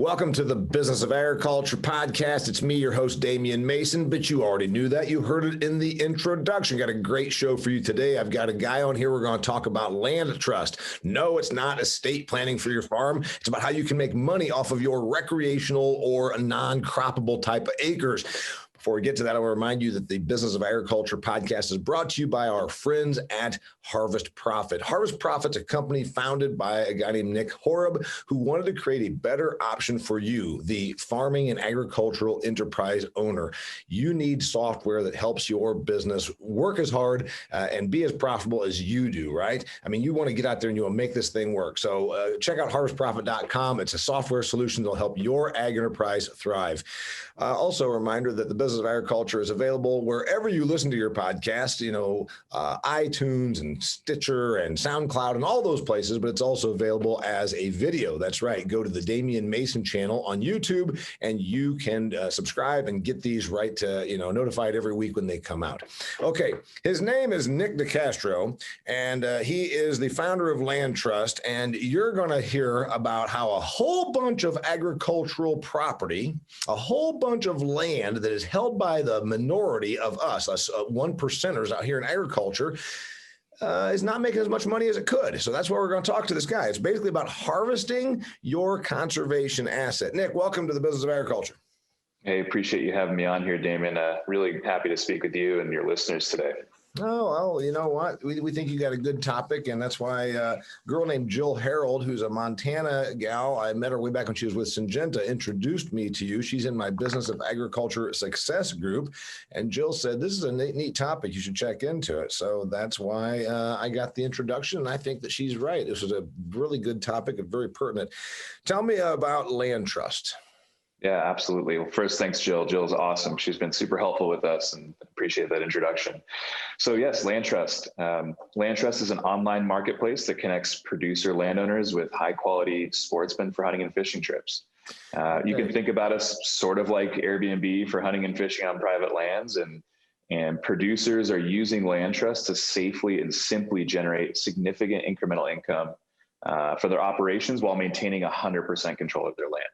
Welcome to the Business of Agriculture podcast. It's me, your host, Damian Mason, but you already knew that. You heard it in the introduction. Got a great show for you today. I've got a guy on here. We're going to talk about LandTrust. No, it's not estate planning for your farm. It's about how you can make money off of your recreational or non-croppable type of acres. Before we get to that, I want to remind you that the Business of Agriculture podcast is brought to you by our friends at Harvest Profit. Harvest Profit's a company founded by a guy named Nic DeCastro, who wanted to create a better option for you, the farming and agricultural enterprise owner. You need software that helps your business work as hard and be as profitable as you do, right? I mean, you want to get out there and you want to make this thing work. So check out harvestprofit.com. It's a software solution that'll help your ag enterprise thrive. Also, a reminder that the Business of Agriculture is available wherever you listen to your podcast, iTunes and Stitcher and SoundCloud and all those places, but it's also available as a video. That's right. Go to the Damian Mason channel on YouTube and you can subscribe and get these right to, notified every week when they come out. Okay. His name is Nic DeCastro and he is the founder of LandTrust. And you're going to hear about how a whole bunch of agricultural property, a whole bunch of land that is held by the minority of us one percenters out here in agriculture, is not making as much money as it could. So that's why we're going to talk to this guy. It's basically about harvesting your conservation asset. Nic, welcome to the Business of Agriculture. Hey, appreciate you having me on here, Damian. Really happy to speak with you and your listeners today. Oh, well, you know what? We think you got a good topic, and that's why a girl named Jill Harold, who's a Montana gal, I met her way back when she was with Syngenta, introduced me to you. She's in my Business of Agriculture Success group, and Jill said, this is a neat topic. You should check into it. So that's why I got the introduction, and I think that she's right. This was a really good topic and very pertinent. Tell me about LandTrust. Yeah, absolutely. Well, first, thanks, Jill. Jill's awesome. She's been super helpful with us and appreciate that introduction. So yes, LandTrust. LandTrust is an online marketplace that connects producer landowners with high quality sportsmen for hunting and fishing trips. You can think about us sort of like Airbnb for hunting and fishing on private lands, and producers are using LandTrust to safely and simply generate significant incremental income for their operations while maintaining 100% control of their land.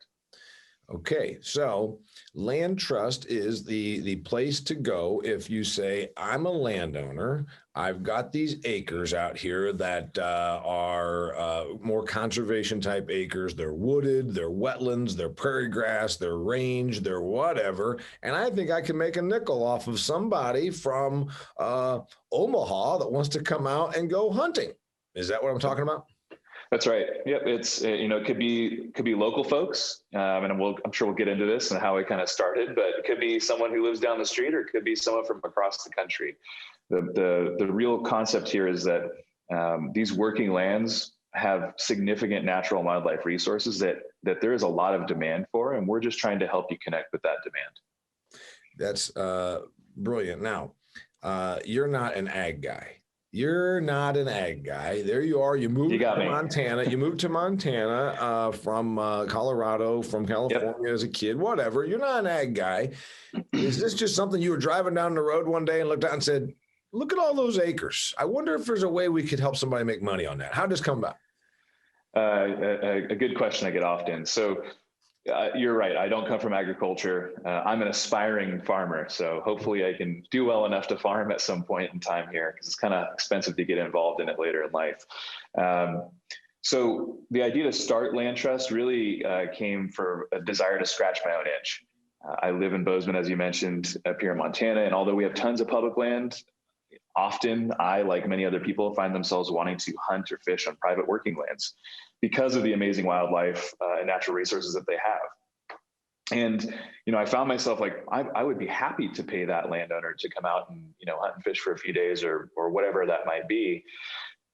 Okay, so LandTrust is the place to go if you say, I'm a landowner, I've got these acres out here that are more conservation type acres. They're wooded, they're wetlands, they're prairie grass, they're range, they're whatever. And I think I can make a nickel off of somebody from Omaha that wants to come out and go hunting. Is that what I'm talking about? That's right. Yep. It's, it could be local folks. And I'm sure we'll get into this and how it kind of started, but it could be someone who lives down the street, or it could be someone from across the country. The real concept here is that these working lands have significant natural and wildlife resources that there is a lot of demand for, and we're just trying to help you connect with that demand. That's brilliant. Now, you're not an ag guy. You're not an ag guy. There you are. You moved to Montana. You moved to Montana from Colorado, from California as a kid, whatever. You're not an ag guy. Is this just something you were driving down the road one day and looked out and said, look at all those acres. I wonder if there's a way we could help somebody make money on that. How does this come about? A good question I get often. So you're right. I don't come from agriculture. I'm an aspiring farmer. So hopefully I can do well enough to farm at some point in time here, because it's kind of expensive to get involved in it later in life. So the idea to start LandTrust really came for a desire to scratch my own itch. I live in Bozeman, as you mentioned, up here in Montana. And although we have tons of public land, often I, like many other people, find themselves wanting to hunt or fish on private working lands because of the amazing wildlife and natural resources that they have. And, I found myself like, I would be happy to pay that landowner to come out and, hunt and fish for a few days or whatever that might be.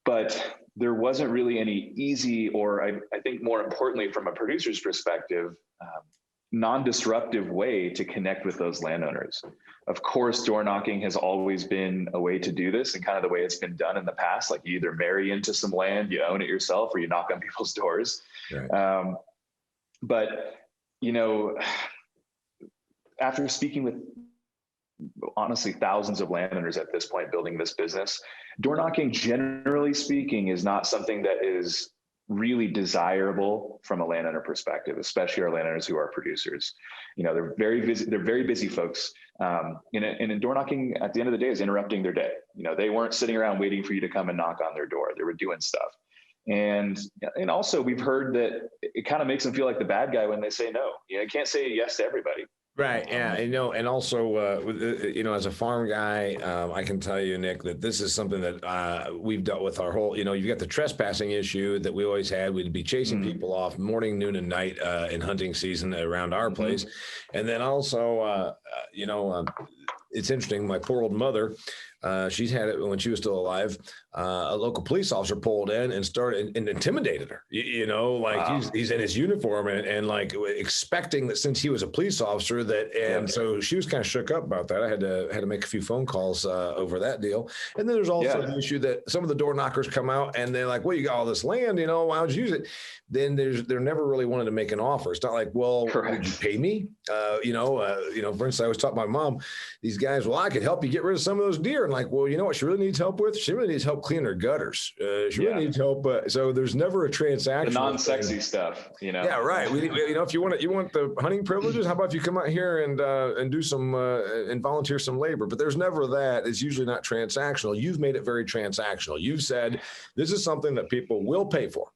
But there wasn't really any easy, or I think more importantly, from a producer's perspective, non-disruptive way to connect with those landowners. Of course, door knocking has always been a way to do this, and kind of the way it's been done in the past. Like, you either marry into some land, you own it yourself, or you knock on people's doors. Right. But, after speaking with honestly thousands of landowners at this point building this business, door knocking, generally speaking, is not something that is really desirable from a landowner perspective, especially our landowners who are producers. They're very busy folks. And door knocking at the end of the day is interrupting their day. They weren't sitting around waiting for you to come and knock on their door. They were doing stuff. And also we've heard that it kind of makes them feel like the bad guy when they say no. You can't say yes to everybody. Right. Yeah. And also, as a farm guy, I can tell you, Nick, that this is something that we've dealt with our whole, you've got the trespassing issue that we always had. We'd be chasing people off morning, noon, and night in hunting season around our place. And then also, it's interesting. My poor old mother, she's had it when she was still alive. A local police officer pulled in and started and intimidated her. Wow. he's in his uniform and like expecting that since he was a police officer so she was kind of shook up about that. I had to make a few phone calls over that deal. And then there's also the issue that some of the door knockers come out and they're like, well, you got all this land, why don't you use it? Then they're never really wanted to make an offer. It's not like, well, would you pay me? For instance, I was talking to my mom, these guys, well, I could help you get rid of some of those deer. And like, well, you know what she really needs help with? She really needs help clean her gutters. She really needs help. So there's never a transaction. The non-sexy stuff, Yeah, right. If you want the hunting privileges, how about if you come out here and do some and volunteer some labor? But there's never that. It's usually not transactional. You've made it very transactional. You've said this is something that people will pay for.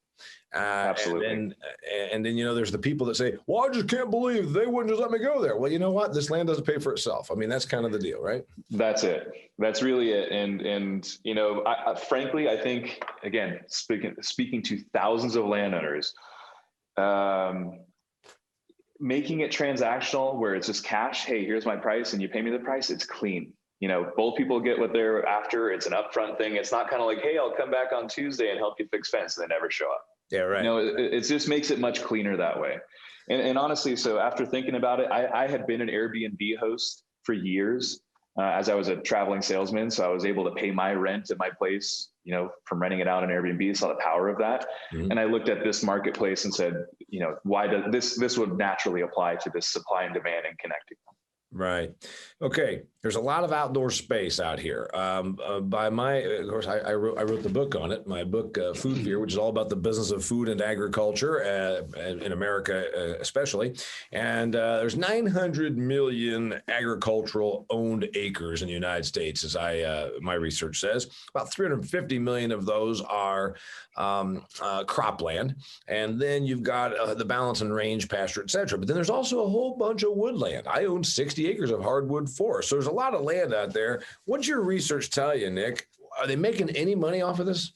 Absolutely. And then, there's the people that say, well, I just can't believe they wouldn't just let me go there. Well, you know what? This land doesn't pay for itself. I mean, that's kind of the deal, right? That's it. That's really it. And frankly, I think, again, speaking to thousands of landowners, making it transactional where it's just cash. Hey, here's my price and you pay me the price. It's clean. Both people get what they're after. It's an upfront thing. It's not kind of like, hey, I'll come back on Tuesday and help you fix fence, and they never show up. Yeah, right. It just makes it much cleaner that way. And honestly, so after thinking about it, I had been an Airbnb host for years as I was a traveling salesman. So I was able to pay my rent at my place, from renting it out on Airbnb. Saw the power of that. Mm-hmm. And I looked at this marketplace and said, why does this would naturally apply to this supply and demand and connecting them. Right. Okay. There's a lot of outdoor space out here. Of course, I wrote the book on it. My book, Food Fear, which is all about the business of food and agriculture in America, especially. And there's 900 million agricultural owned acres in the United States, as my research says. About 350 million of those are cropland, and then you've got the balance and range, pasture, et cetera. But then there's also a whole bunch of woodland. I own 60 acres of hardwood forest. So there's a lot of land out there. What's your research tell you, Nick? Are they making any money off of this?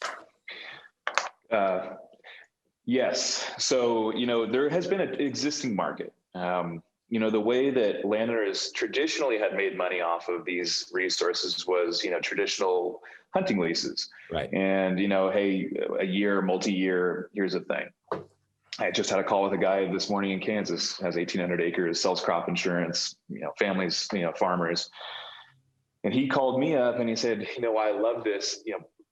Yes. So, there has been an existing market. The way that landowners traditionally had made money off of these resources was, traditional hunting leases. Right. And, hey, a year, multi-year, here's the thing. I just had a call with a guy this morning in Kansas, has 1,800 acres, sells crop insurance, families, farmers. And he called me up and he said, I love this.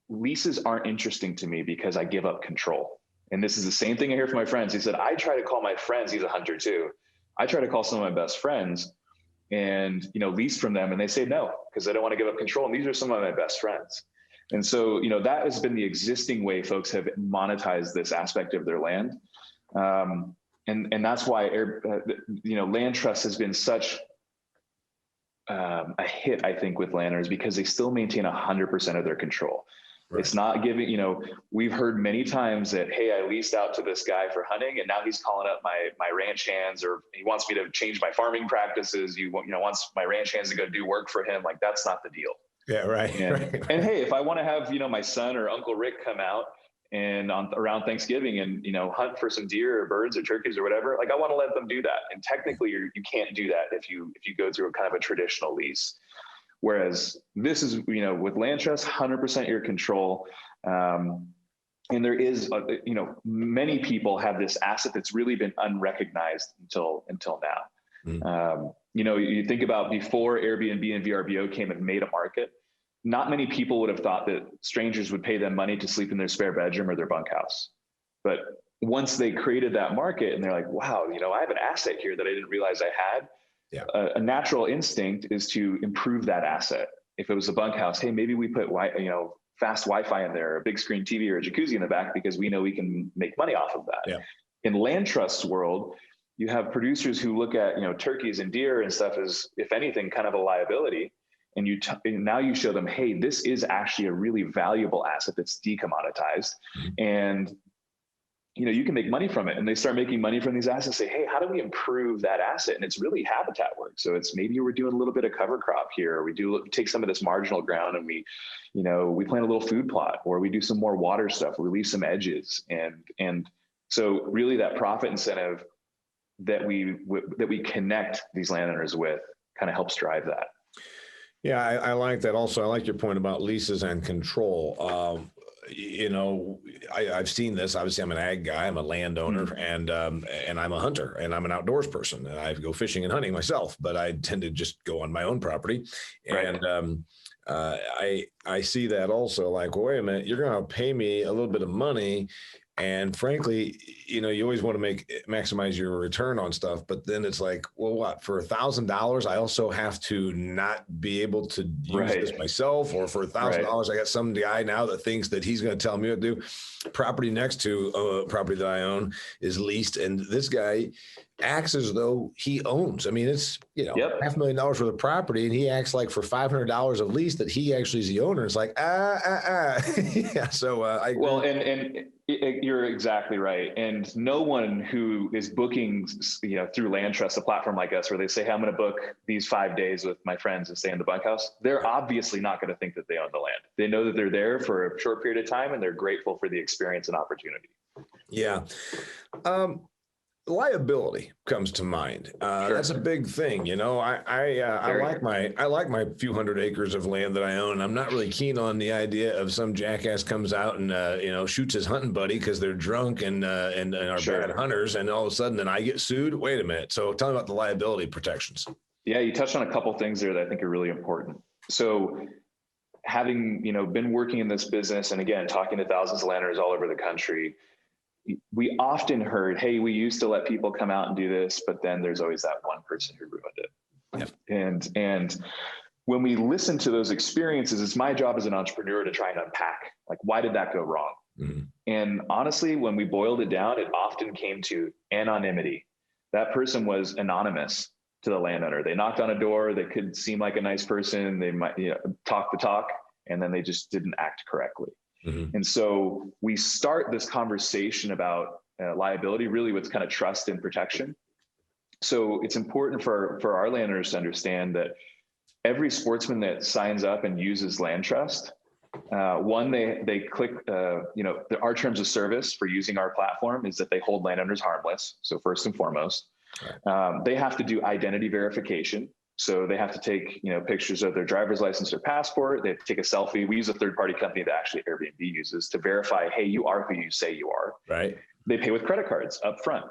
Leases aren't interesting to me because I give up control. And this is the same thing I hear from my friends. He said, I try to call my friends. He's a hunter too. I try to call some of my best friends and, lease from them. And they say no, because they don't want to give up control. And these are some of my best friends. And so, that has been the existing way folks have monetized this aspect of their land. And that's why, LandTrust has been such a hit, I think, with landowners because they still maintain 100% of their control. Right. It's not giving, we've heard many times that, hey, I leased out to this guy for hunting and now he's calling up my ranch hands, or he wants me to change my farming practices. Wants my ranch hands to go do work for him. Like, that's not the deal. Yeah. Right. And hey, if I want to have, my son or Uncle Rick come out and around Thanksgiving and, hunt for some deer or birds or turkeys or whatever, like, I want to let them do that. And technically you can't do that if you go through a kind of a traditional lease. Whereas this is, with LandTrust, 100% your control. And there is, many people have this asset that's really been unrecognized until now. Mm-hmm. You think about before Airbnb and VRBO came and made a market, not many people would have thought that strangers would pay them money to sleep in their spare bedroom or their bunkhouse. But once they created that market and they're like, wow, I have an asset here that I didn't realize I had. Yeah. A natural instinct is to improve that asset. If it was a bunkhouse, hey, maybe we put fast Wi-Fi in there, a big screen TV or a jacuzzi in the back, because we know we can make money off of that. Yeah. In LandTrust's world, you have producers who look at, turkeys and deer and stuff as, if anything, kind of a liability. And now you show them, hey, this is actually a really valuable asset that's decommoditized. And you can make money from it. And they start making money from these assets, say, hey, how do we improve that asset? And it's really habitat work. So it's maybe we're doing a little bit of cover crop here. Or we take some of this marginal ground and we plant a little food plot, or we do some more water stuff, or we leave some edges. And so really that profit incentive that we connect these landowners with kind of helps drive that. Yeah, I like that. Also, I like your point about leases and control. I've seen this. Obviously, I'm an ag guy. I'm a landowner, and I'm a hunter, and I'm an outdoors person. And I go fishing and hunting myself, but I tend to just go on my own property. Right. And I see that also. Like, well, wait a minute, you're going to pay me a little bit of money. And frankly, you always want to maximize your return on stuff, but then it's like, well, what, for $1,000, I also have to not be able to use this myself, or for $1,000, I got some guy now that thinks that he's going to tell me what to do. Property next to property that I own is leased, and this guy acts as though he owns. I mean, it's $500,000 worth of property, and he acts like for $500 of lease that he actually is the owner. It's like yeah. So and you're exactly right. And no one who is booking, through LandTrust, a platform like us, where they say, hey, I'm going to book these 5 days with my friends and stay in the bunkhouse, they're obviously not going to think that they own the land. They know that they're there for a short period of time, and they're grateful for the experience and opportunity. Yeah. Liability comes to mind. Sure. That's a big thing. I like my few hundred acres of land that I own. I'm not really keen on the idea of some jackass comes out and shoots his hunting buddy because they're drunk and are bad hunters, and all of a sudden then I get sued. Wait a minute. So tell me about the liability protections. Yeah, you touched on a couple things there that I think are really important. So having been working in this business, and again talking to thousands of landowners all over the country, we often heard, hey, we used to let people come out and do this, but then there's always that one person who ruined it. Yep. And when we listen to those experiences, it's my job as an entrepreneur to try and unpack, like, why did that go wrong? Mm-hmm. And honestly, when we boiled it down, it often came to anonymity. That person was anonymous to the landowner. They knocked on a door. They could seem like a nice person. They might talk the talk, and then they just didn't act correctly. Mm-hmm. And so we start this conversation about liability really with kind of trust and protection. So it's important for our landowners to understand that every sportsman that signs up and uses LandTrust, one, they click, our terms of service for using our platform is that they hold landowners harmless. So first and foremost, they have to do identity verification. So they have to take, pictures of their driver's license or passport. They have to take a selfie. We use a third-party company that actually Airbnb uses to verify, hey, you are who you say you are. Right. They pay with credit cards up front.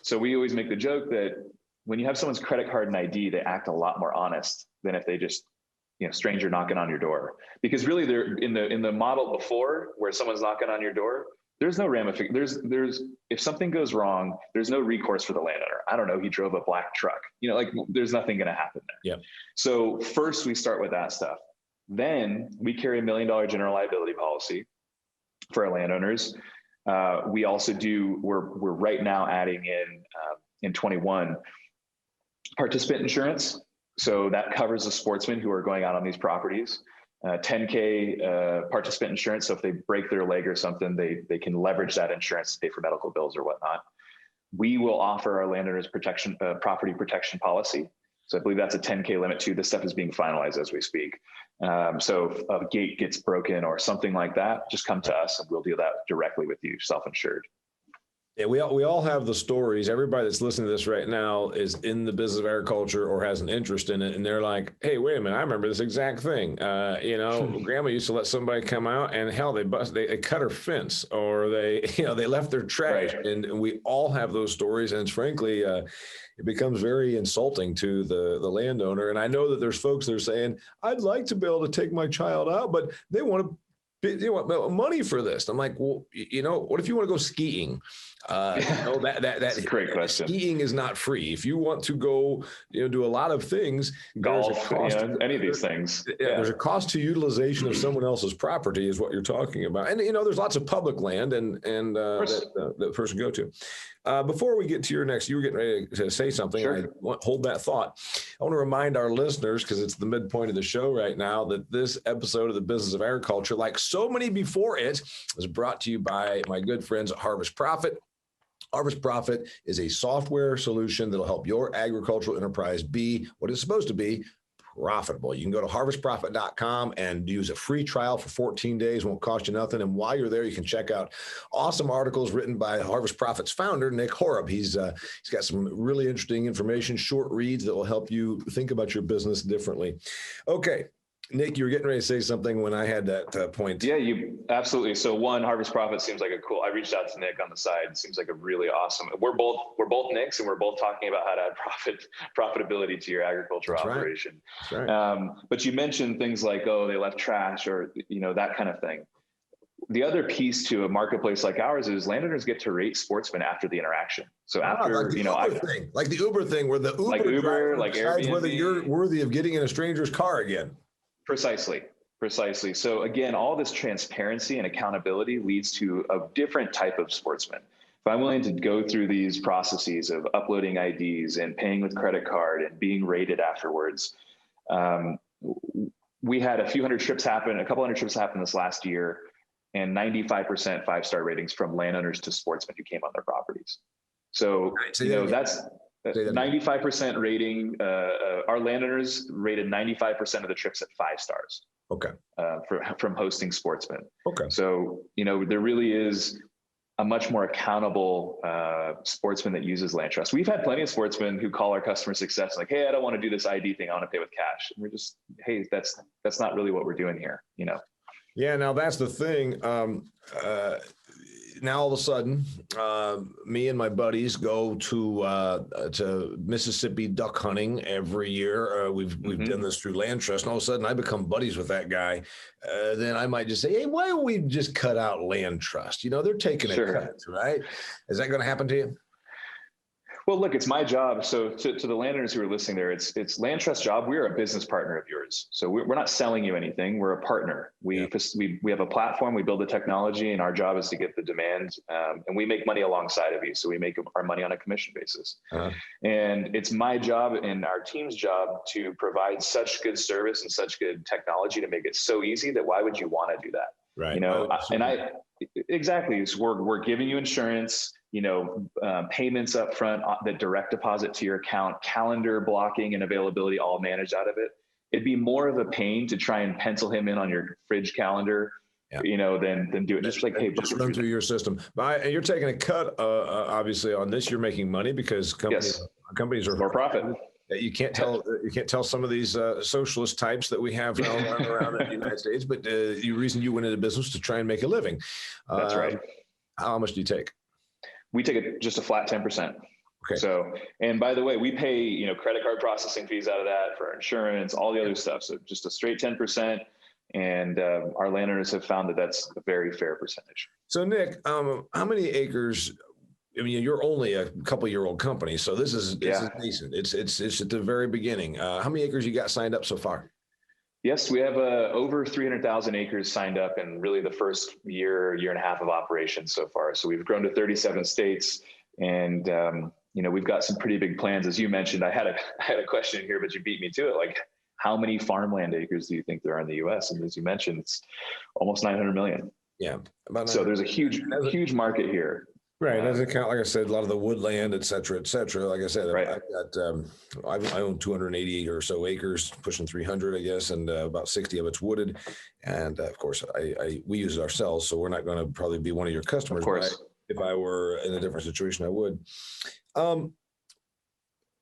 So we always make the joke that when you have someone's credit card and ID, they act a lot more honest than if they just, stranger knocking on your door. Because really, they're in the model before, where someone's knocking on your door, there's no ramification. There's if something goes wrong, there's no recourse for the landowner. I don't know. He drove a black truck. There's nothing going to happen there. Yeah. So first we start with that stuff. Then we carry $1 million general liability policy for our landowners. We also we're right now adding in 21 participant insurance. So that covers the sportsmen who are going out on these properties. $10K participant insurance. So if they break their leg or something, they can leverage that insurance to pay for medical bills or whatnot. We will offer our landowners property protection policy. So I believe that's a $10K limit too. This stuff is being finalized as we speak. So if a gate gets broken or something like that, just come to us and we'll deal that directly with you, self-insured. Yeah, we all have the stories. Everybody that's listening to this right now is in the business of agriculture or has an interest in it, and they're like, "Hey, wait a minute! I remember this exact thing. Grandma used to let somebody come out, and hell, they cut her fence, or they left their trash." Right. And we all have those stories, and it's frankly, it becomes very insulting to the landowner. And I know that there's folks that are saying, "I'd like to be able to take my child out, but they want to You want money for this? I'm like, well, what if you want to go skiing? That's a great question. Skiing is not free. If you want to go, do a lot of things, golf, any of these things. There's a cost to utilization of someone else's property, is what you're talking about. And there's lots of public land and that the person go to. Before we get to your next, you were getting ready to say something. Sure. Hold that thought. I want to remind our listeners, because it's the midpoint of the show right now, that this episode of the Business of Agriculture, like so many before it, is brought to you by my good friends at Harvest Profit. Harvest Profit is a software solution that'll help your agricultural enterprise be what it's supposed to be: profitable. You can go to harvestprofit.com and use a free trial for 14 days. Won't cost you nothing. And while you're there, you can check out awesome articles written by Harvest Profit's founder, Nick Horeb. He's got some really interesting information, short reads that will help you think about your business differently. Okay. Nick, you were getting ready to say something when I had that point. Yeah, you absolutely. So one, Harvest Profit seems like I reached out to Nick on the side. Seems like a really awesome. We're both Nicks, and we're both talking about how to add profitability to your agricultural operation. That's right. But you mentioned things like, they left trash, or that kind of thing. The other piece to a marketplace like ours is landowners get to rate sportsmen after the interaction. So after, like the Uber thing, where the Uber decides whether you're worthy of getting in a stranger's car again. Precisely. So again, all this transparency and accountability leads to a different type of sportsman. If I'm willing to go through these processes of uploading IDs and paying with credit card and being rated afterwards, we had a couple hundred trips happen this last year, and 95% 5-star ratings from landowners to sportsmen who came on their properties. So, that's 95% rating. Our landowners rated 95% of the trips at 5 stars. Okay. From hosting sportsmen. Okay. So, there really is a much more accountable sportsman that uses LandTrust. We've had plenty of sportsmen who call our customer success like, hey, I don't want to do this ID thing. I want to pay with cash. And we're just, hey, that's not really what we're doing here. Yeah. Now that's the thing. Now all of a sudden, me and my buddies go to Mississippi duck hunting every year. We've done this through LandTrust, and all of a sudden I become buddies with that guy. Then I might just say, hey, why don't we just cut out LandTrust? They're taking a cut, right? Is that going to happen to you? Well, look, it's my job. So to the landowners who are listening there, it's LandTrust's job. We're a business partner of yours. So we're not selling you anything. We're a partner. We have a platform. We build the technology, and our job is to get the demand. And we make money alongside of you. So we make our money on a commission basis. Uh-huh. And it's my job and our team's job to provide such good service and such good technology to make it so easy that why would you want to do that? Right. Exactly. So we're giving you insurance, payments up front, that direct deposit to your account, calendar blocking and availability all managed out of it. It'd be more of a pain to try and pencil him in on your fridge calendar, than do it. Just like, hey, just run through your system. And you're taking a cut, obviously, on this. You're making money because companies are more profit. You can't tell some of these socialist types that we have around in the United States, but the reason you went into business to try and make a living. That's right. How much do you take? We take just a flat 10%. Okay. So, and by the way, we pay, credit card processing fees out of that for insurance, all the other stuff. So just a straight 10%. And our landowners have found that that's a very fair percentage. So Nick, how many acres? I mean, you're only a couple-year-old company, so this is decent. It's at the very beginning. How many acres you got signed up so far? Yes, we have over 300,000 acres signed up in really the first year and a half of operations so far. So we've grown to 37 states, and we've got some pretty big plans. As you mentioned, I had a question here, but you beat me to it. Like, how many farmland acres do you think there are in the U.S.? And as you mentioned, it's almost 900 million. Yeah. So there's a huge market here. Right. Doesn't count, like I said, a lot of the woodland, et cetera, et cetera. Like I said, right. I own 280 or so acres, pushing 300, I guess, and about 60 of it's wooded. And of course, we use it ourselves, so we're not going to probably be one of your customers. Of course. If I were in a different situation, I would.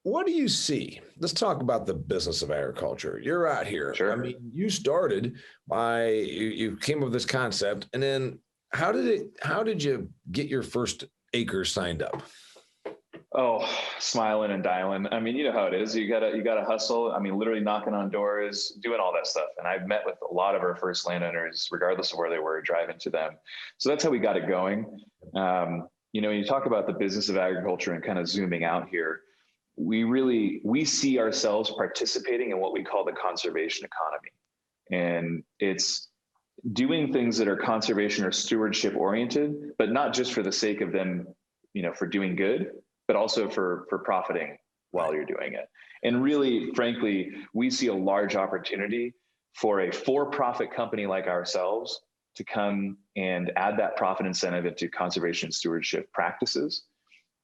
What do you see? Let's talk about the business of agriculture. You're out here. Sure. I mean, you started by you came up with this concept, and then how did you get your first acres signed up? Oh, smiling and dialing. I mean, you know how it is. You gotta hustle. I mean, literally knocking on doors, doing all that stuff. And I've met with a lot of our first landowners, regardless of where they were, driving to them. So that's how we got it going. When you talk about the business of agriculture and kind of zooming out here, we see ourselves participating in what we call the conservation economy. And it's doing things that are conservation or stewardship oriented, but not just for the sake of them, for doing good, but also for profiting while you're doing it. And really, frankly, we see a large opportunity for a for-profit company like ourselves to come and add that profit incentive into conservation stewardship practices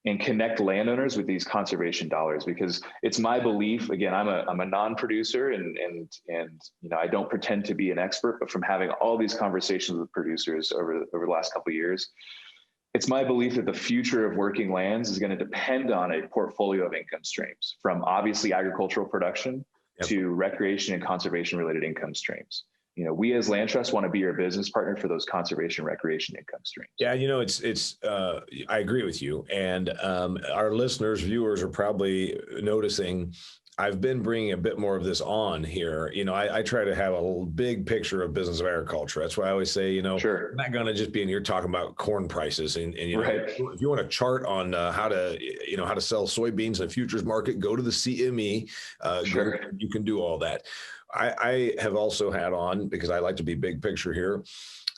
and connect landowners with these conservation dollars. Because it's my belief, again, I'm a non-producer and I don't pretend to be an expert, but from having all these conversations with producers over the last couple of years, it's my belief that the future of working lands is going to depend on a portfolio of income streams, from obviously agricultural production to recreation and conservation related income streams. We as LandTrust want to be your business partner for those conservation recreation income streams. Yeah, I agree with you. And our listeners, viewers are probably noticing I've been bringing a bit more of this on here. I try to have a big picture of business of agriculture. That's why I always say, Sure. I'm not going to just be in here talking about corn prices. And Right. If you want a chart on how to sell soybeans in the futures market, go to the CME. Sure. You can do all that. I have also had on, because I like to be big picture here,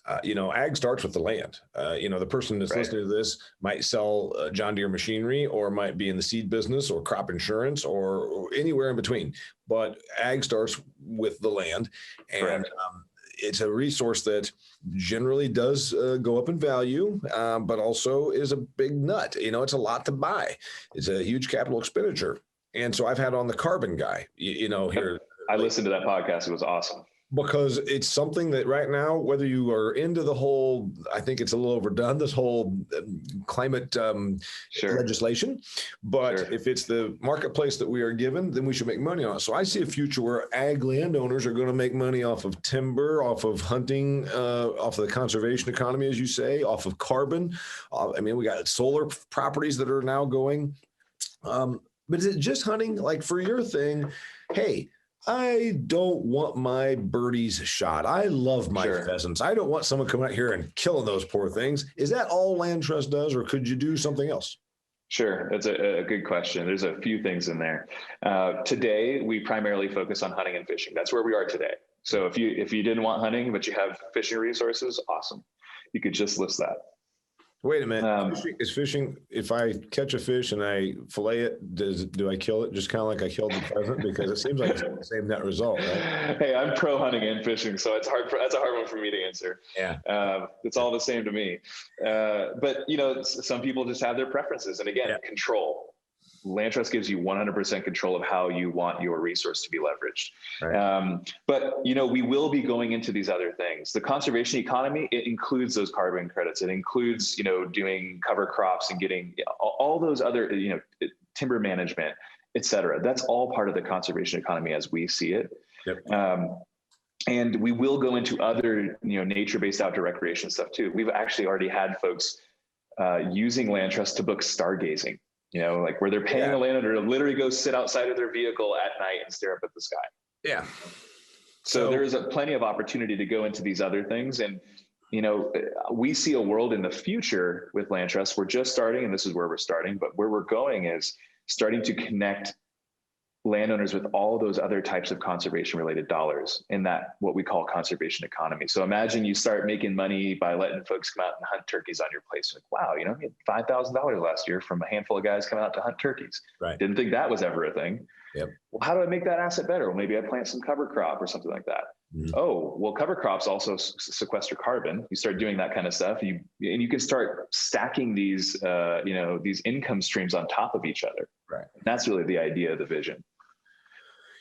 ag starts with the land. The person that's listening to this might sell John Deere machinery, or might be in the seed business or crop insurance or anywhere in between. But ag starts with the land. And it's a resource that generally does go up in value, but also is a big nut. It's a lot to buy. It's a huge capital expenditure. And so I've had on the carbon guy, here. I listened to that podcast. It was awesome. Because it's something that right now, whether you are into the whole, I think it's a little overdone, this whole climate legislation, but if it's the marketplace that we are given, then we should make money on it. So I see a future where ag landowners are going to make money off of timber, off of hunting, off of the conservation economy, as you say, off of carbon. We got solar properties that are now going. But is it just hunting? Like for your thing, hey, I don't want my birdies shot. I love my pheasants. I don't want someone coming out here and killing those poor things. Is that all LandTrust does, or could you do something else? Sure. That's a good question. There's a few things in there. Today, we primarily focus on hunting and fishing. That's where we are today. So if you didn't want hunting, but you have fishing resources, awesome. You could just list that. Wait a minute. Fishing, if I catch a fish and I fillet it, do I kill it just kind of like I killed the pheasant? Because it seems like it's the same net result, right? Hey, I'm pro hunting and fishing, so that's a hard one for me to answer. Yeah. It's all the same to me. But some people just have their preferences. And again, control. LandTrust gives you 100% control of how you want your resource to be leveraged. Right. But we will be going into these other things. The conservation economy, it includes those carbon credits. It includes, doing cover crops and getting all those other, timber management, et cetera. That's all part of the conservation economy as we see it. Yep. And we will go into other, nature-based outdoor recreation stuff too. We've actually already had folks using LandTrust to book stargazing. Like where they're paying a landowner to literally go sit outside of their vehicle at night and stare up at the sky. Yeah. So there's plenty of opportunity to go into these other things. And, we see a world in the future with LandTrust. We're just starting, and this is where we're starting, but where we're going is starting to connect landowners with all those other types of conservation related dollars in that what we call conservation economy. So imagine you start making money by letting folks come out and hunt turkeys on your place. Like, wow, you had $5,000 last year from a handful of guys coming out to hunt turkeys. Right. Didn't think that was ever a thing. Yep. Well, how do I make that asset better? Well, maybe I plant some cover crop or something like that. Mm-hmm. Oh, well, cover crops also sequester carbon. You start doing that kind of stuff. You can start stacking these, these income streams on top of each other. Right. And that's really the idea of the vision.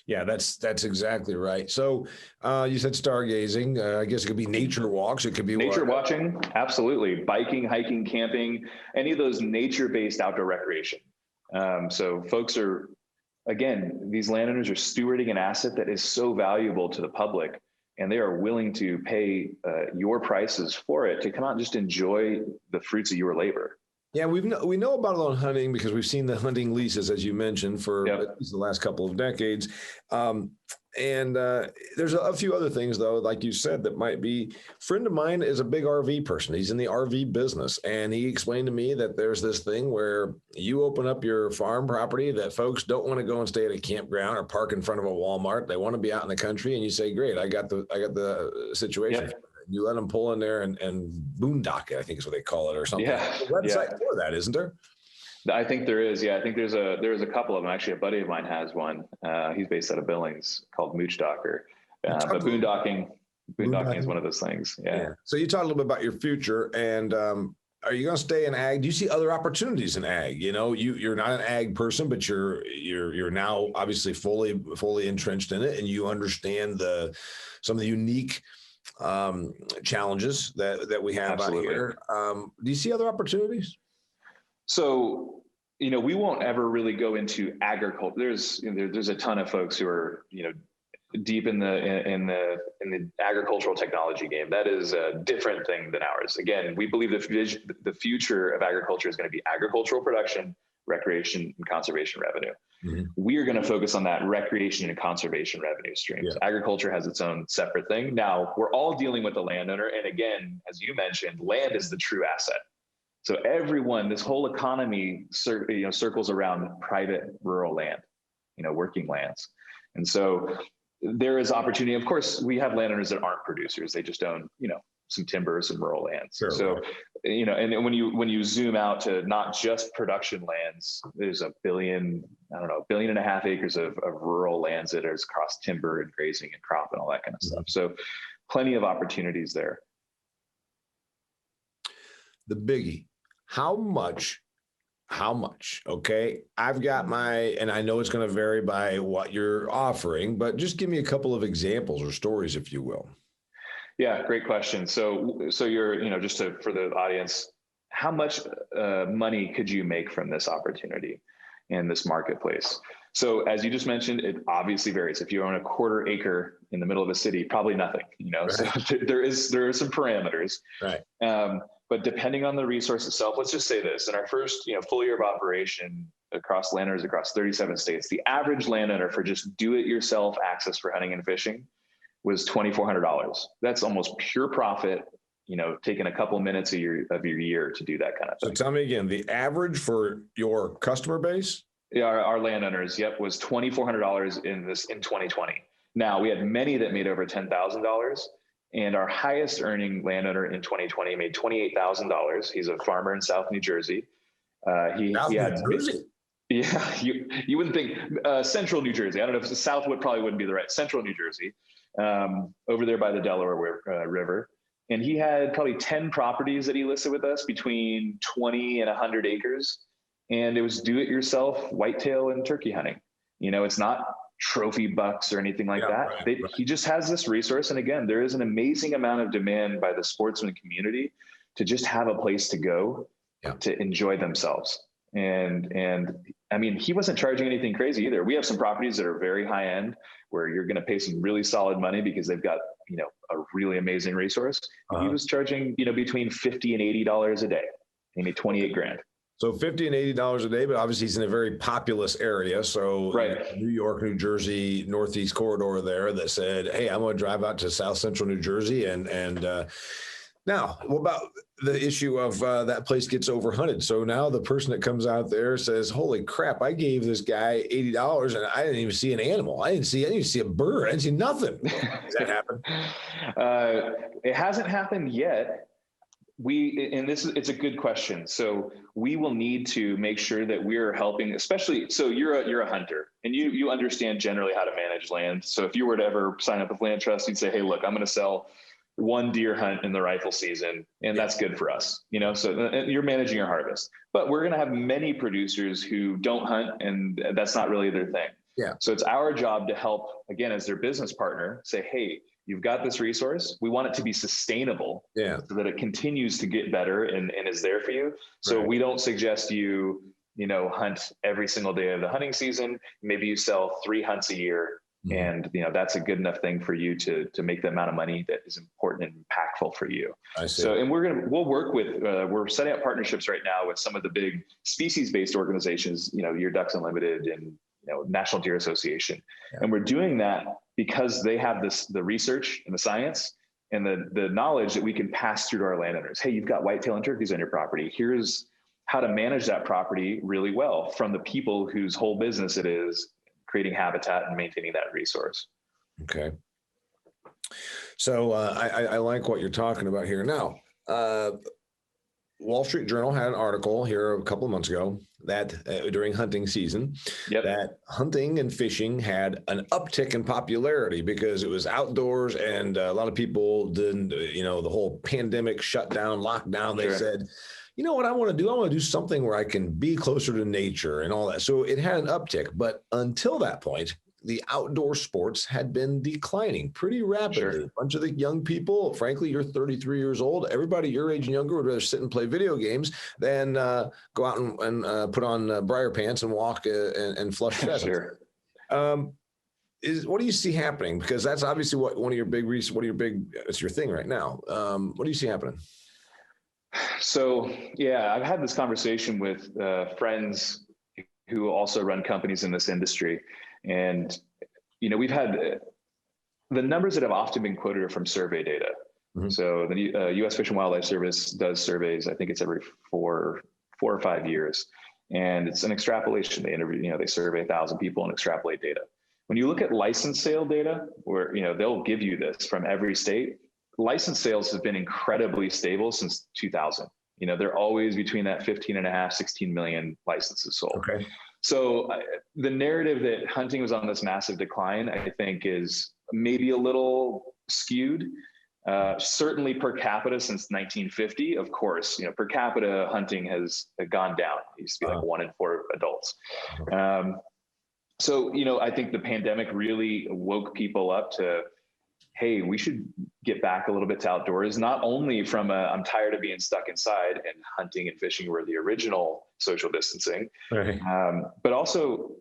Yeah, that's exactly right. So you said stargazing. I guess it could be nature walks. It could be nature watching. Absolutely. Biking, hiking, camping, any of those nature-based outdoor recreation. So folks are, again, these landowners are stewarding an asset that is so valuable to the public, and they are willing to pay your prices for it to come out and just enjoy the fruits of your labor. Yeah, we know about it on hunting because we've seen the hunting leases, as you mentioned, for Yep. at least the last couple of decades. And there's a few other things, though, like you said, that might be. Friend of mine is a big RV person. He's in the RV business, and he explained to me that there's this thing where you open up your farm property that folks don't want to go and stay at a campground or park in front of a Walmart. They want to be out in the country, and you say, "Great, I got the situation." Yep. You let them pull in there and boondock it, I think is what they call it, or something. Yeah. There's a website for that, isn't there? I think there is. Yeah, I think there's a couple of them. Actually, a buddy of mine has one. He's based out of Billings, called Mooch Docker. But boondocking is one of those things. Yeah. So you talk a little bit about your future, and are you going to stay in ag? Do you see other opportunities in ag? You know, you're not an ag person, but you're now obviously fully entrenched in it, and you understand some of the unique challenges that we have Absolutely. out here. Do you see other opportunities? So, we won't ever really go into agriculture. There's a ton of folks who are, deep in the agricultural technology game. That is a different thing than ours. Again, we believe the future of agriculture is going to be agricultural production, recreation, and conservation revenue. Mm-hmm. We are going to focus on that recreation and conservation revenue streams. Yeah. Agriculture has its own separate thing. Now, we're all dealing with the landowner. And again, as you mentioned, land is the true asset. So this whole economy, circles around private rural land, working lands. And so there is opportunity. Of course, we have landowners that aren't producers. They just own, some timber, some rural lands. Sure. So, and when you zoom out to not just production lands, there's 1.5 billion acres of rural lands that is across timber and grazing and crop and all that kind of stuff. So plenty of opportunities there. The biggie, how much, okay? I've got and I know it's going to vary by what you're offering, but just give me a couple of examples or stories, if you will. Yeah, great question. So you're, for the audience, how much money could you make from this opportunity in this marketplace? So as you just mentioned, it obviously varies. If you own a 1/4 acre in the middle of a city, probably nothing, Right. So there are some parameters. Right. But depending on the resource itself, let's just say this, in our first, full year of operation across landowners across 37 states, the average landowner for just do-it-yourself access for hunting and fishing was $2,400. That's almost pure profit, taking a couple of minutes of your year to do that kind of thing. So tell me again, the average for your customer base? Yeah, our landowners, was $2,400 in 2020. Now, we had many that made over $10,000, and our highest earning landowner in 2020 made $28,000. He's a farmer in South New Jersey. He had New Jersey? Yeah, you wouldn't think Central New Jersey. I don't know if South probably wouldn't be the right. Central New Jersey. Over there by the Delaware River. And he had probably 10 properties that he listed with us between 20 and 100 acres. And it was do-it-yourself whitetail and turkey hunting. It's not trophy bucks or anything like that. Right. He just has this resource. And again, there is an amazing amount of demand by the sportsman community to just have a place to go to enjoy themselves. And I mean, he wasn't charging anything crazy either. We have some properties that are very high end where you're going to pay some really solid money because they've got, a really amazing resource. He was charging, between $50 and $80 a day. He made $28,000. So $50 and $80 a day, but obviously he's in a very populous area. So right. New York, New Jersey, Northeast corridor there that said, hey, I'm going to drive out to South Central New Jersey. Now, what about the issue of that place gets overhunted? So now the person that comes out there says, holy crap, I gave this guy $80 and I didn't even see an animal. I didn't even see a bird. I didn't see nothing. Does that happen? It hasn't happened yet. It's a good question. So we will need to make sure that we're helping, especially, so you're a hunter and you understand generally how to manage land. So if you were to ever sign up with LandTrust, you'd say, hey, look, I'm going to sell one deer hunt in the rifle season, and that's good for us, so you're managing your harvest. But we're going to have many producers who don't hunt, and that's not really their thing. Yeah. So it's our job to help, again, as their business partner, say, hey, you've got this resource. We want it to be sustainable so that it continues to get better and is there for you. So we don't suggest you, hunt every single day of the hunting season. Maybe you sell 3 hunts a year, And, that's a good enough thing for you to make the amount of money that is important and impactful for you. I see. So, and we'll work with, we're setting up partnerships right now with some of the big species-based organizations, Your Ducks Unlimited and, National Deer Association. Yeah. And we're doing that because they have the research and the science and the knowledge that we can pass through to our landowners. Hey, you've got whitetail and turkeys on your property. Here's how to manage that property really well from the people whose whole business it is creating habitat and maintaining that resource. Okay. So I like what you're talking about here. Now, Wall Street Journal had an article here a couple of months ago that during hunting season, that hunting and fishing had an uptick in popularity because it was outdoors and a lot of people didn't, the whole pandemic shutdown, lockdown, they said, you know what I want to do? I want to do something where I can be closer to nature and all that. So it had an uptick, but until that point, the outdoor sports had been declining pretty rapidly. A bunch of the young people, frankly, you're 33 years old. Everybody your age and younger would rather sit and play video games than go out and put on briar pants and walk and flush pheasants. What do you see happening? Because that's obviously it's your thing right now. What do you see happening? So, I've had this conversation with friends who also run companies in this industry. And, we've had the numbers that have often been quoted are from survey data. Mm-hmm. So the U.S. Fish and Wildlife Service does surveys. I think it's every four or 5 years. And it's an extrapolation. They interview, they survey 1,000 people and extrapolate data. When you look at license sale data, where, they'll give you this from every state, license sales have been incredibly stable since 2000. They're always between that 15.5, 16 million licenses sold. Okay. So the narrative that hunting was on this massive decline, I think, is maybe a little skewed. Certainly per capita since 1950, of course, per capita hunting has gone down. It used to be like 1 in 4 adults. So, I think the pandemic really woke people up to, hey, we should get back a little bit to outdoors, not only from I'm tired of being stuck inside, and hunting and fishing were the original social distancing, right. But also,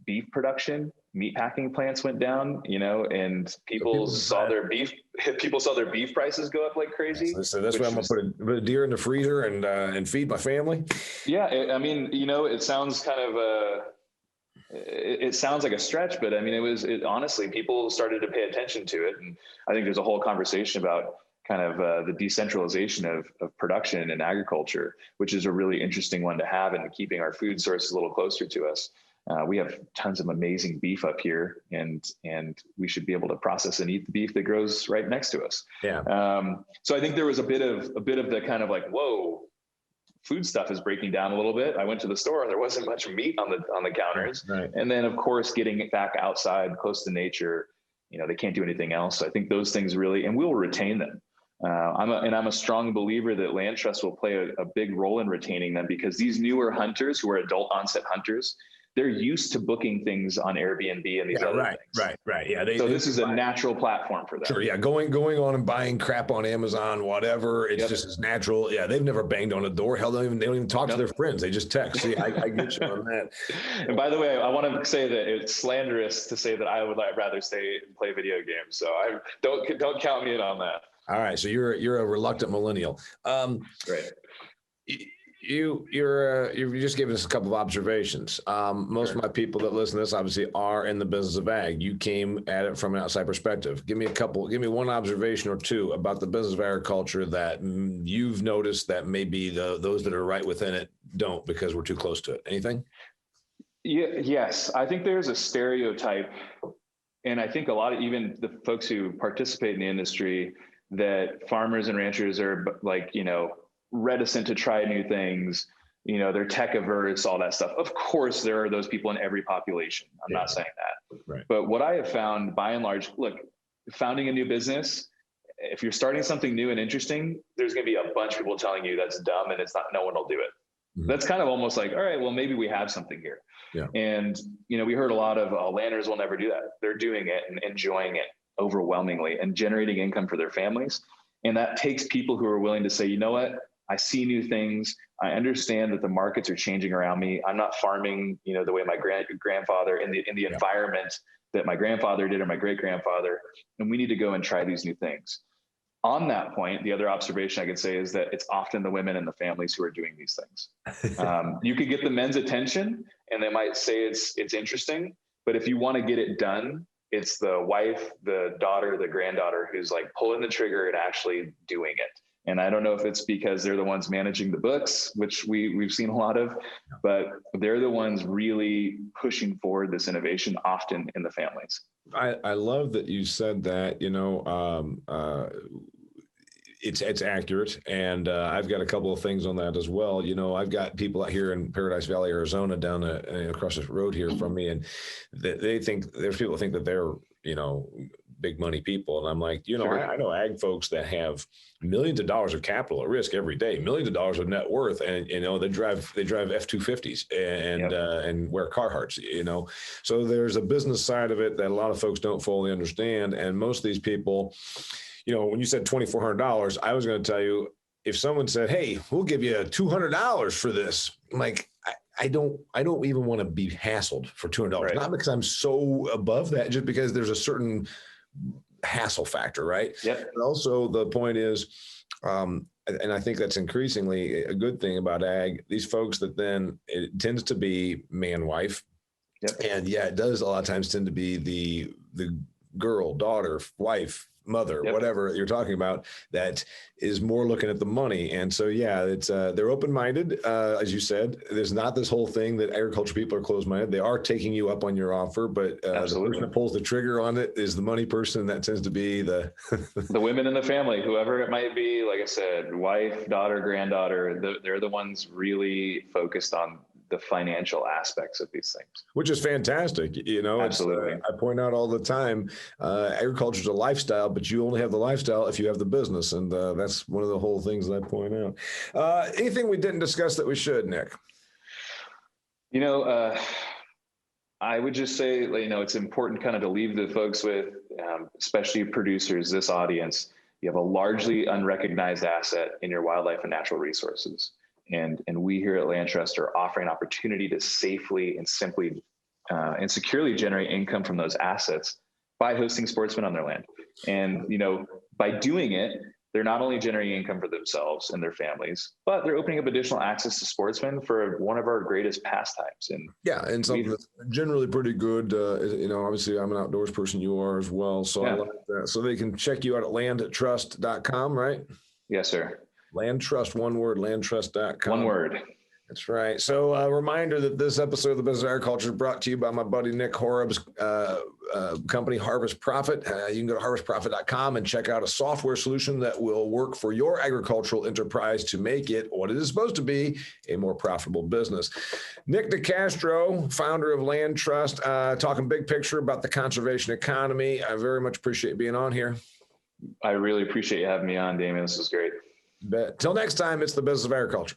beef production, meat packing plants went down, and people saw their beef prices go up like crazy. So that's why I'm going to put a deer in the freezer and feed my family. Yeah. It sounds kind of it sounds like a stretch, but honestly, people started to pay attention to it. And I think there's a whole conversation about kind of the decentralization of production and agriculture, which is a really interesting one to have, and keeping our food sources a little closer to us. We have tons of amazing beef up here, and we should be able to process and eat the beef that grows right next to us. Yeah. So I think there was a bit of the kind of like, whoa, food stuff is breaking down a little bit. I went to the store and there wasn't much meat on the counters. Right. And then of course, getting it back outside close to nature, they can't do anything else. So I think those things really, and we'll retain them. I'm a strong believer that LandTrust will play a big role in retaining them, because these newer hunters who are adult onset hunters, they're used to booking things on Airbnb and these other things. Right. Yeah. So this is a natural platform for them. Sure. Yeah. Going on and buying crap on Amazon, whatever. It's just as natural. Yeah. They've never banged on a door. Hell, they don't even talk to their friends. They just text. See, I get you on that. And by the way, I want to say that it's slanderous to say that I would rather stay and play video games. So don't count me in on that. All right. So you're a reluctant millennial. Great. You've just given us a couple of observations. Most of my people that listen to this obviously are in the business of ag. You came at it from an outside perspective. Give me one observation or two about the business of agriculture that you've noticed that maybe those that are right within it don't, because we're too close to it. Anything? Yes. I think there's a stereotype, and I think a lot of even the folks who participate in the industry, that farmers and ranchers are like, reticent to try new things, they're tech averse, all that stuff. Of course, there are those people in every population. I'm not saying that. Right. But what I have found by and large, look, founding a new business, if you're starting something new and interesting, there's going to be a bunch of people telling you that's dumb and no one will do it. Mm-hmm. That's kind of almost like, all right, well, maybe we have something here. Yeah. And, we heard a lot of landers will never do that. They're doing it and enjoying it overwhelmingly and generating income for their families. And that takes people who are willing to say, you know what? I see new things. I understand that the markets are changing around me. I'm not farming, the way my grandfather in the environment that my grandfather did or my great grandfather. And we need to go and try these new things. On that point, the other observation I could say is that it's often the women and the families who are doing these things. You could get the men's attention and they might say it's interesting, but if you want to get it done, it's the wife, the daughter, the granddaughter who's like pulling the trigger and actually doing it. And I don't know if it's because they're the ones managing the books, which we've seen a lot of, but they're the ones really pushing forward this innovation often in the families. I love that you said that, it's accurate. And I've got a couple of things on that as well. I've got people out here in Paradise Valley, Arizona, down across the road here from me. And there's people who think that they're, big money people. And I'm like, Sure. I know ag folks that have millions of dollars of capital at risk every day, millions of dollars of net worth. And, they drive F-250s and wear Carhartts, so there's a business side of it that a lot of folks don't fully understand. And most of these people, when you said $2,400, I was going to tell you, if someone said, hey, we'll give you $200 for this, I'm like, I don't even want to be hassled for $200, Right. Not because I'm so above that, just because there's a certain hassle factor, right? Yep. And also the point is, and I think that's increasingly a good thing about ag, these folks that then it tends to be man-wife. Yep. And it does a lot of times tend to be the girl, daughter, wife, mother, Yep. whatever you're talking about, that is more looking at the money. And so, it's they're open-minded, as you said. There's not this whole thing that agriculture people are closed-minded. They are taking you up on your offer, but the person that pulls the trigger on it is the money person. That tends to be the the women in the family, whoever it might be. Like I said, wife, daughter, granddaughter, they're the ones really focused on the financial aspects of these things, which is fantastic. Absolutely. I point out all the time, agriculture is a lifestyle, but you only have the lifestyle if you have the business. And that's one of the whole things that I point out. Anything we didn't discuss that we should, Nick? I would just say, it's important kind of to leave the folks with, especially producers, this audience, you have a largely unrecognized asset in your wildlife and natural resources. And we here at LandTrust are offering an opportunity to safely and simply and securely generate income from those assets by hosting sportsmen on their land. And, by doing it, they're not only generating income for themselves and their families, but they're opening up additional access to sportsmen for one of our greatest pastimes. And something that's generally pretty good. Obviously I'm an outdoors person. You are as well. So I like that. So they can check you out at landtrust.com, right? Yes, sir. LandTrust, one word, landtrust.com. One word. That's right. So a reminder that this episode of The Business of Agriculture is brought to you by my buddy Nick Horrob's company, Harvest Profit. You can go to harvestprofit.com and check out a software solution that will work for your agricultural enterprise to make it what it is supposed to be, a more profitable business. Nic DeCastro, founder of LandTrust, talking big picture about the conservation economy. I very much appreciate being on here. I really appreciate you having me on, Damian. This is great. Bet. Till next time, it's The Business of Agriculture.